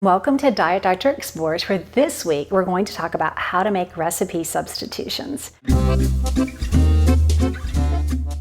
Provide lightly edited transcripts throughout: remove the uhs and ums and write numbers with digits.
Welcome to Diet Doctor Explores, where this week we're going to talk about how to make recipe substitutions.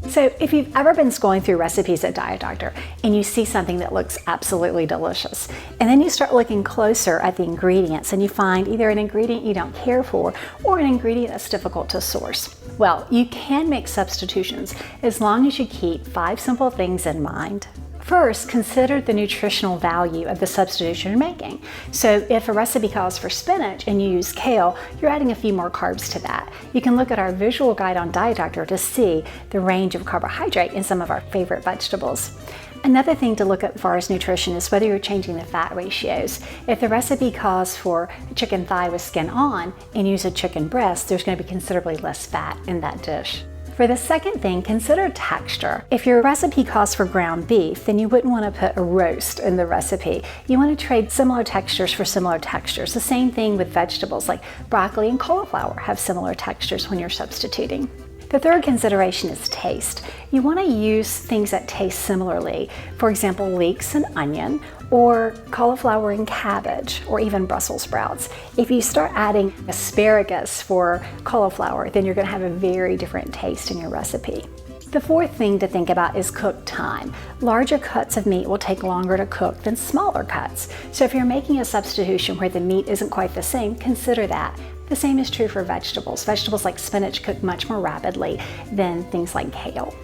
So if you've ever been scrolling through recipes at Diet Doctor and you see something that looks absolutely delicious, and then you start looking closer at the ingredients and you find either an ingredient you don't care for or an ingredient that's difficult to source. Well, you can make substitutions as long as you keep 5 simple things in mind. First, consider the nutritional value of the substitution you're making. So if a recipe calls for spinach and you use kale, you're adding a few more carbs to that. You can look at our visual guide on Diet Doctor to see the range of carbohydrate in some of our favorite vegetables. Another thing to look at as far as nutrition is whether you're changing the fat ratios. If the recipe calls for a chicken thigh with skin on and use a chicken breast, there's going to be considerably less fat in that dish. For the second thing, consider texture. If your recipe calls for ground beef, then you wouldn't want to put a roast in the recipe. You want to trade similar textures for similar textures. The same thing with vegetables, like broccoli and cauliflower have similar textures when you're substituting. The third consideration is taste. You want to use things that taste similarly. For example, leeks and onion, or cauliflower and cabbage, or even Brussels sprouts. If you start adding asparagus for cauliflower, then you're going to have a very different taste in your recipe. The fourth thing to think about is cook time. Larger cuts of meat will take longer to cook than smaller cuts. So if you're making a substitution where the meat isn't quite the same, consider that. The same is true for vegetables. Vegetables like spinach cook much more rapidly than things like kale.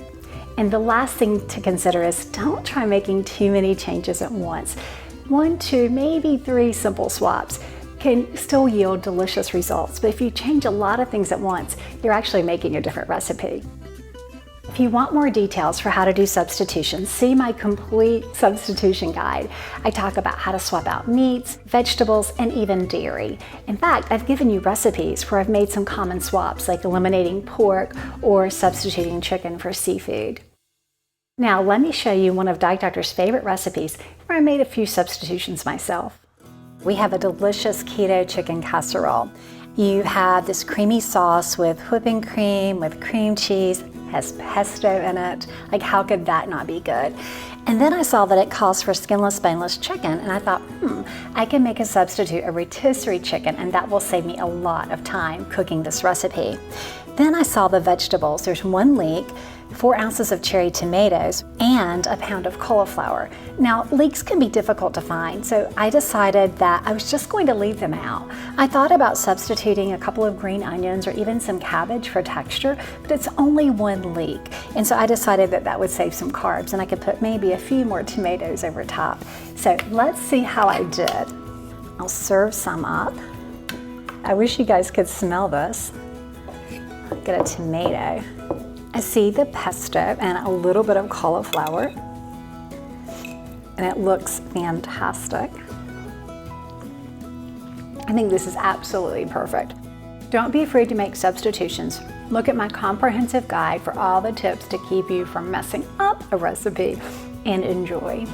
And the last thing to consider is don't try making too many changes at once. 1, 2, maybe 3 simple swaps can still yield delicious results, but if you change a lot of things at once, you're actually making a different recipe. If you want more details for how to do substitutions, see my complete substitution guide. I talk about how to swap out meats, vegetables, and even dairy. In fact, I've given you recipes where I've made some common swaps, like eliminating pork or substituting chicken for seafood. Now, let me show you one of Diet Doctor's favorite recipes where I made a few substitutions myself. We have a delicious keto chicken casserole. You have this creamy sauce with whipping cream, with cream cheese, has pesto in it. Like, how could that not be good? And then I saw that it calls for skinless, boneless chicken, and I thought, I can make a substitute, a rotisserie chicken, and that will save me a lot of time cooking this recipe. Then I saw the vegetables. There's 1 leek, 4 ounces of cherry tomatoes, and a pound of cauliflower. Now, leeks can be difficult to find, so I decided that I was just going to leave them out. I thought about substituting a couple of green onions or even some cabbage for texture, but it's only 1 leek, and so I decided that that would save some carbs, and I could put maybe a few more tomatoes over top. So let's see how I did. I'll serve some up. I wish you guys could smell this. Get a tomato. I see the pesto and a little bit of cauliflower, and it looks fantastic. I think this is absolutely perfect. Don't be afraid to make substitutions. Look at my comprehensive guide for all the tips to keep you from messing up a recipe, and enjoy.